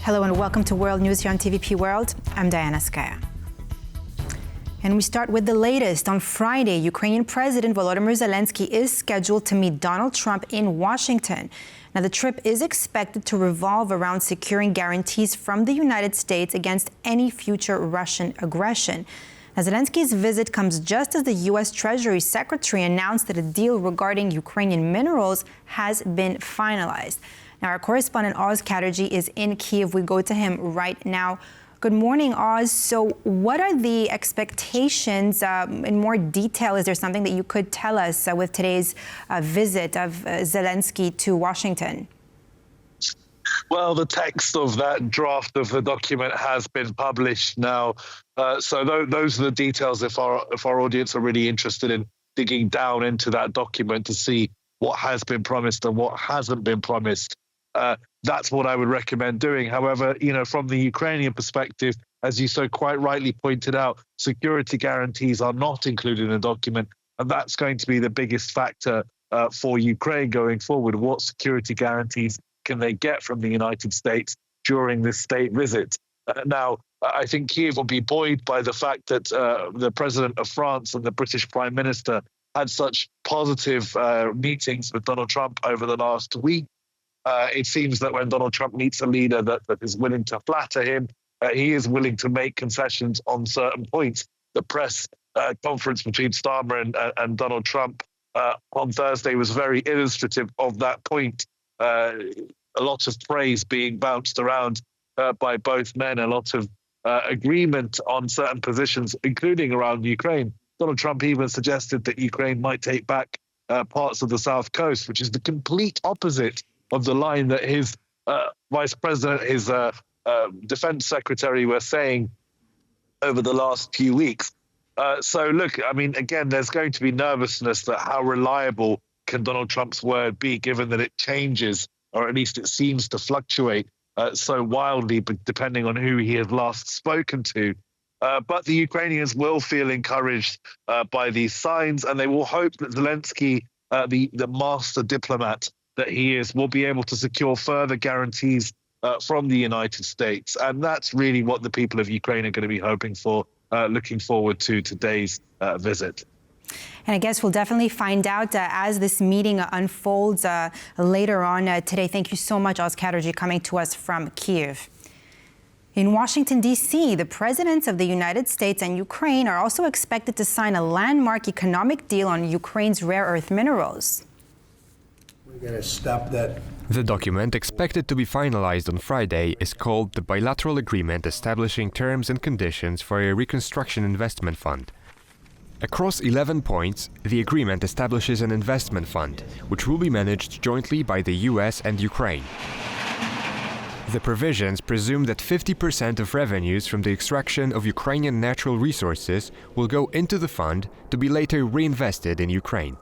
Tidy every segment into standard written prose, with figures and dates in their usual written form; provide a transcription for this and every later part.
Hello and welcome to World News here on TVP World. I'm Diana Skaya. And we start with the latest. On Friday, Ukrainian President Volodymyr Zelenskyy is scheduled to meet Donald Trump in Washington. Now, the trip is expected to revolve around securing guarantees from the United States against any future Russian aggression. Now, Zelenskyy's visit comes just as the U.S. Treasury Secretary announced that a deal regarding Ukrainian minerals has been finalized. Now, our correspondent Oz Chatterjee is in Kyiv. We go to him right now. Good morning, Oz. So what are the expectations in more detail? Is there something that you could tell us with today's visit of Zelenskyy to Washington? Well, the text of that draft of the document has been published now. So those are the details if our audience are really interested in digging down into that document to see what has been promised and what hasn't been promised. That's what I would recommend doing. However, from the Ukrainian perspective, as you so quite rightly pointed out, security guarantees are not included in the document. And that's going to be the biggest factor for Ukraine going forward. What security guarantees can they get from the United States during this state visit? Now, I think Kyiv will be buoyed by the fact that the President of France and the British Prime Minister had such positive meetings with Donald Trump over the last week. It seems that when Donald Trump meets a leader that is willing to flatter him, he is willing to make concessions on certain points. The press conference between Starmer and Donald Trump on Thursday was very illustrative of that point. A lot of praise being bounced around by both men, a lot of agreement on certain positions, including around Ukraine. Donald Trump even suggested that Ukraine might take back parts of the South Coast, which is the complete opposite of the line that his vice president, his defense secretary were saying over the last few weeks. So, look, I mean, again, there's going to be nervousness that how reliable can Donald Trump's word be, given that it changes, or at least it seems to fluctuate so wildly, depending on who he has last spoken to. But the Ukrainians will feel encouraged by these signs, and they will hope that Zelenskyy, the master diplomat that he is, will be able to secure further guarantees from the United States. And that's really what the people of Ukraine are going to be hoping for, looking forward to today's visit. And I guess we'll definitely find out as this meeting unfolds later on today. Thank you so much, Oz Chatterjee, coming to us from Kyiv. In Washington, D.C., the presidents of the United States and Ukraine are also expected to sign a landmark economic deal on Ukraine's rare earth minerals. We're going to stop that. The document, expected to be finalized on Friday, is called the Bilateral Agreement Establishing Terms and Conditions for a Reconstruction Investment Fund. Across 11 points, the agreement establishes an investment fund, which will be managed jointly by the US and Ukraine. The provisions presume that 50% of revenues from the extraction of Ukrainian natural resources will go into the fund to be later reinvested in Ukraine.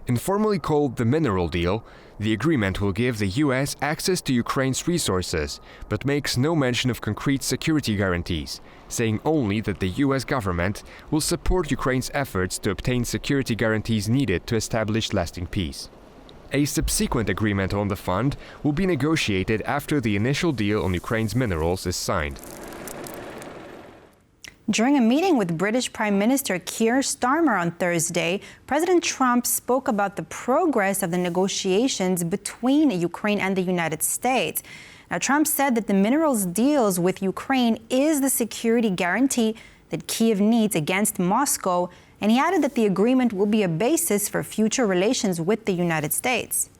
Informally called the Mineral Deal, the agreement will give the US access to Ukraine's resources, but makes no mention of concrete security guarantees, saying only that the US government will support Ukraine's efforts to obtain security guarantees needed to establish lasting peace. A subsequent agreement on the fund will be negotiated after the initial deal on Ukraine's minerals is signed. During a meeting with British Prime Minister Keir Starmer on Thursday, President Trump spoke about the progress of the negotiations between Ukraine and the United States. Now, Trump said that the minerals deals with Ukraine is the security guarantee that Kyiv needs against Moscow, and he added that the agreement will be a basis for future relations with the United States.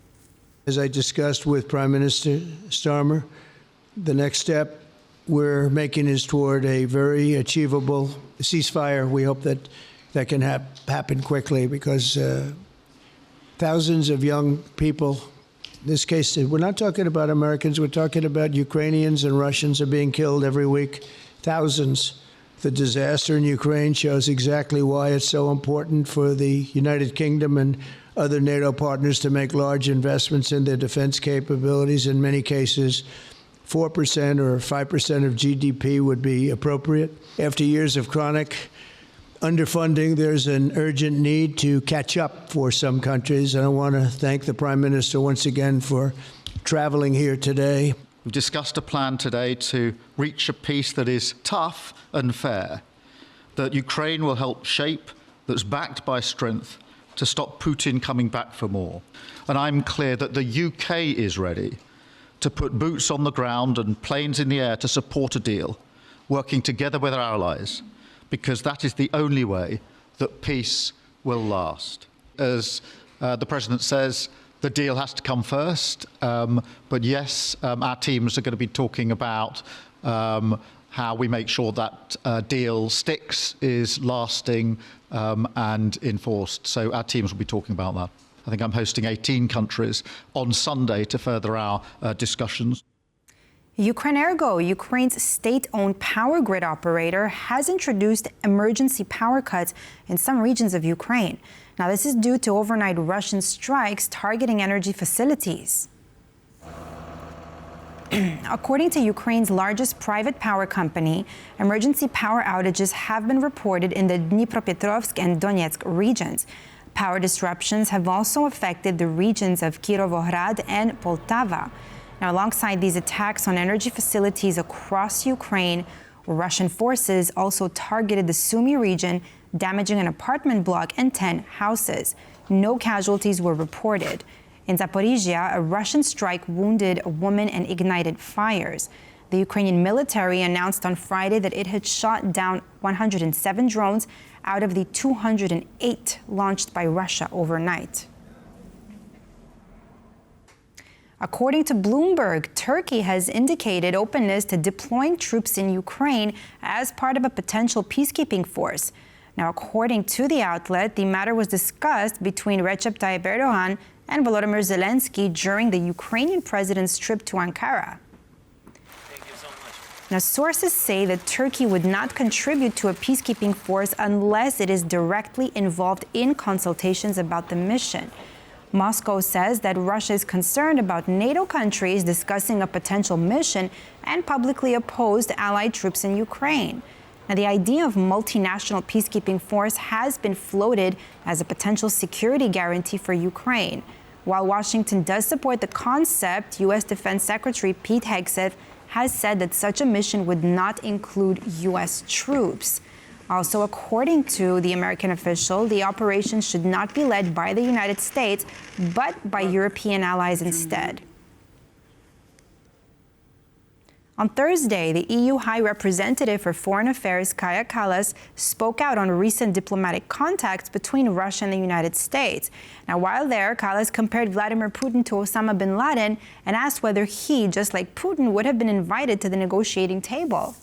As I discussed with Prime Minister Starmer, the next step we're making is toward a very achievable ceasefire. We hope that that can happen quickly because thousands of young people, in this case, we're not talking about Americans, we're talking about Ukrainians and Russians are being killed every week, thousands. The disaster in Ukraine shows exactly why it's so important for the United Kingdom and other NATO partners to make large investments in their defense capabilities. In many cases, 4% or 5% of GDP would be appropriate. After years of chronic underfunding, there's an urgent need to catch up for some countries. And I want to thank the Prime Minister once again for traveling here today. We've discussed a plan today to reach a peace that is tough and fair, that Ukraine will help shape, that's backed by strength, to stop Putin coming back for more. And I'm clear that the UK is ready to put boots on the ground and planes in the air to support a deal, working together with our allies, because that is the only way that peace will last. As the President says, the deal has to come first, but yes, our teams are going to be talking about how we make sure that deal sticks, is lasting and enforced. So our teams will be talking about that. I think I'm hosting 18 countries on Sunday to further our discussions. Ukrenergo, Ukraine's state-owned power grid operator, has introduced emergency power cuts in some regions of Ukraine. Now, this is due to overnight Russian strikes targeting energy facilities. According to Ukraine's largest private power company, emergency power outages have been reported in the Dnipropetrovsk and Donetsk regions. Power disruptions have also affected the regions of Kirovohrad and Poltava. Now, alongside these attacks on energy facilities across Ukraine, Russian forces also targeted the Sumy region, damaging an apartment block and 10 houses. No casualties were reported. In Zaporizhia, a Russian strike wounded a woman and ignited fires. The Ukrainian military announced on Friday that it had shot down 107 drones out of the 208 launched by Russia overnight. According to Bloomberg, Turkey has indicated openness to deploying troops in Ukraine as part of a potential peacekeeping force. Now, according to the outlet, the matter was discussed between Recep Tayyip Erdoğan and Volodymyr Zelenskyy during the Ukrainian president's trip to Ankara. Now, sources say that Turkey would not contribute to a peacekeeping force unless it is directly involved in consultations about the mission. Moscow says that Russia is concerned about NATO countries discussing a potential mission and publicly opposed allied troops in Ukraine. Now, the idea of multinational peacekeeping force has been floated as a potential security guarantee for Ukraine. While Washington does support the concept, U.S. Defense Secretary Pete Hegseth has said that such a mission would not include U.S. troops. Also, according to the American official, the operation should not be led by the United States, but by European allies instead. On Thursday, the EU High Representative for Foreign Affairs, Kaja Kallas, spoke out on recent diplomatic contacts between Russia and the United States. Now, while there, Kallas compared Vladimir Putin to Osama bin Laden and asked whether he, just like Putin, would have been invited to the negotiating table.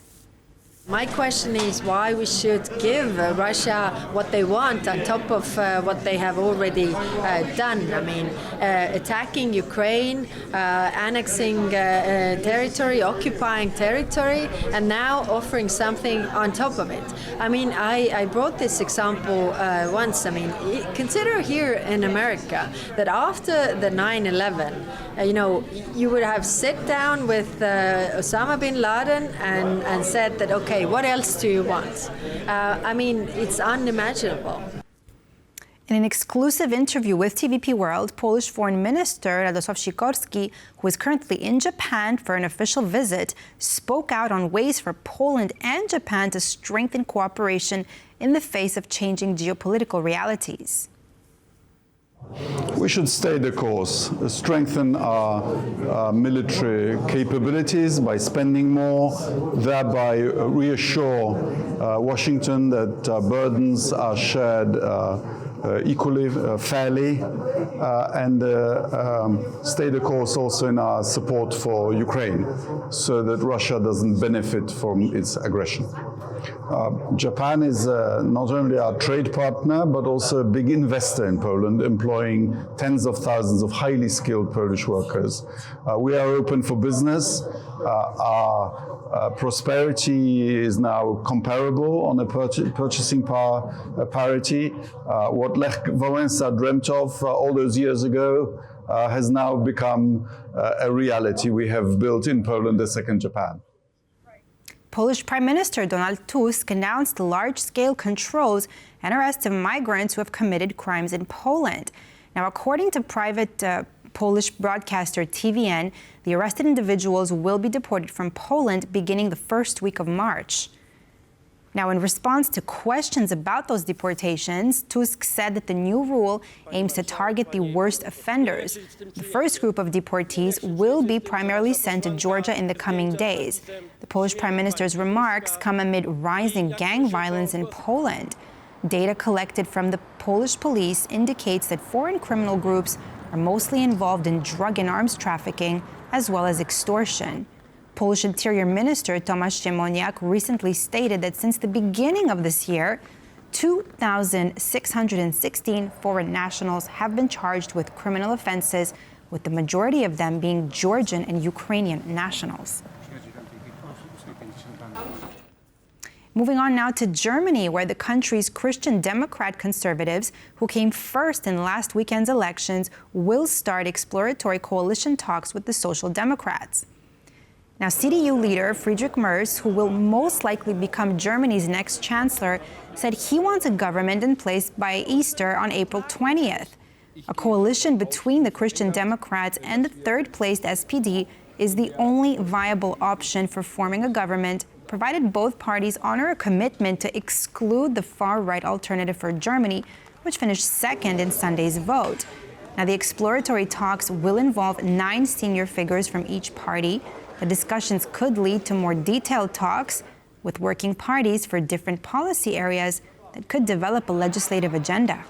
My question is why we should give Russia what they want on top of what they have already done. I mean, attacking Ukraine, annexing territory, occupying territory, and now offering something on top of it. I mean, I brought this example once. I mean, consider here in America that after the 9/11, you would have sat down with Osama bin Laden and said that, okay, what else do you want? I mean, it's unimaginable. In an exclusive interview with TVP World, Polish Foreign Minister Radosław Sikorski, who is currently in Japan for an official visit, spoke out on ways for Poland and Japan to strengthen cooperation in the face of changing geopolitical realities. We should stay the course, strengthen our military capabilities by spending more, thereby reassure Washington that burdens are shared equally, fairly, and stay the course also in our support for Ukraine so that Russia doesn't benefit from its aggression. Japan is not only our trade partner, but also a big investor in Poland, employing tens of thousands of highly skilled Polish workers. We are open for business. Our prosperity is now comparable on a purchasing power parity. What Lech Wałęsa dreamt of all those years ago has now become a reality. We have built in Poland a second Japan. Polish Prime Minister Donald Tusk announced large-scale controls and arrests of migrants who have committed crimes in Poland. Now, according to private Polish broadcaster TVN, the arrested individuals will be deported from Poland beginning the first week of March. Now, in response to questions about those deportations, Tusk said that the new rule aims to target the worst offenders. The first group of deportees will be primarily sent to Georgia in the coming days. The Polish Prime Minister's remarks come amid rising gang violence in Poland. Data collected from the Polish police indicates that foreign criminal groups are mostly involved in drug and arms trafficking, as well as extortion. Polish Interior Minister Tomasz Siemoniak recently stated that since the beginning of this year, 2,616 foreign nationals have been charged with criminal offenses, with the majority of them being Georgian and Ukrainian nationals. Moving on now to Germany, where the country's Christian Democrat conservatives, who came first in last weekend's elections, will start exploratory coalition talks with the Social Democrats. Now, CDU leader Friedrich Merz, who will most likely become Germany's next chancellor, said he wants a government in place by Easter on April 20th. A coalition between the Christian Democrats and the third-placed SPD is the only viable option for forming a government, provided both parties honor a commitment to exclude the far-right Alternative for Germany, which finished second in Sunday's vote. Now, the exploratory talks will involve 9 senior figures from each party. The discussions could lead to more detailed talks with working parties for different policy areas that could develop a legislative agenda.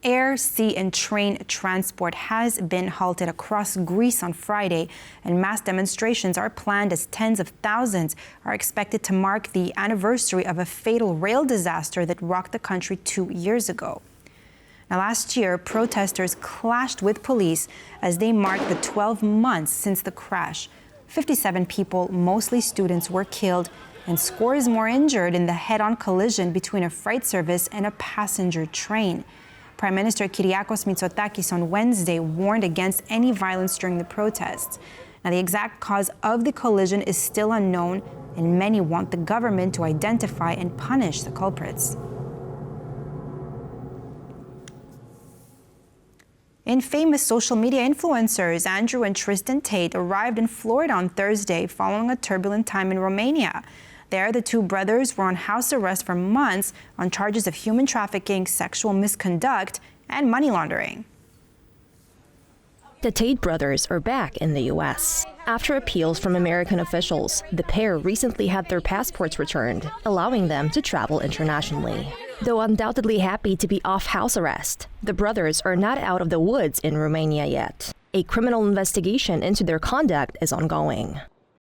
Air, sea, and train transport has been halted across Greece on Friday, and mass demonstrations are planned as tens of thousands are expected to mark the anniversary of a fatal rail disaster that rocked the country 2 years ago. Now, last year, protesters clashed with police as they marked the 12 months since the crash. 57 people, mostly students, were killed and scores more injured in the head-on collision between a freight service and a passenger train. Prime Minister Kyriakos Mitsotakis on Wednesday warned against any violence during the protests. Now, the exact cause of the collision is still unknown, and many want the government to identify and punish the culprits. And famous social media influencers Andrew and Tristan Tate arrived in Florida on Thursday following a turbulent time in Romania. There, the two brothers were on house arrest for months on charges of human trafficking, sexual misconduct, and money laundering. The Tate brothers are back in the U.S. After appeals from American officials, the pair recently had their passports returned, allowing them to travel internationally. Though undoubtedly happy to be off house arrest, the brothers are not out of the woods in Romania yet. A criminal investigation into their conduct is ongoing.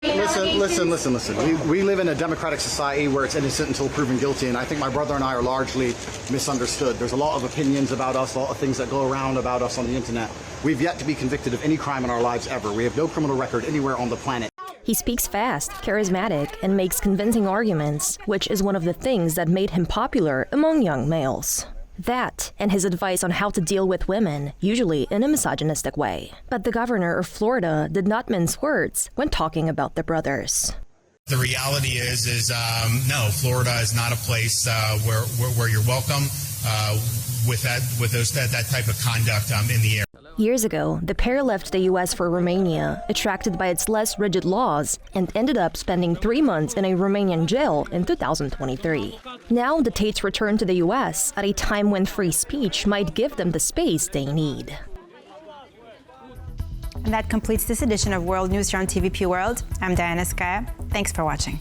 Listen. We live in a democratic society where it's innocent until proven guilty, and I think my brother and I are largely misunderstood. There's a lot of opinions about us, a lot of things that go around about us on the internet. We've yet to be convicted of any crime in our lives ever. We have no criminal record anywhere on the planet. He speaks fast, charismatic, and makes convincing arguments, which is one of the things that made him popular among young males. That, and his advice on how to deal with women, usually in a misogynistic way. But the governor of Florida did not mince words when talking about the brothers. The reality is no, Florida is not a place where you're welcome with that type of conduct in the air. Years ago, the pair left the U.S. for Romania, attracted by its less rigid laws, and ended up spending 3 months in a Romanian jail in 2023. Now, the Tates return to the U.S. at a time when free speech might give them the space they need. And that completes this edition of World News here on TVP World. I'm Diana Skaya. Thanks for watching.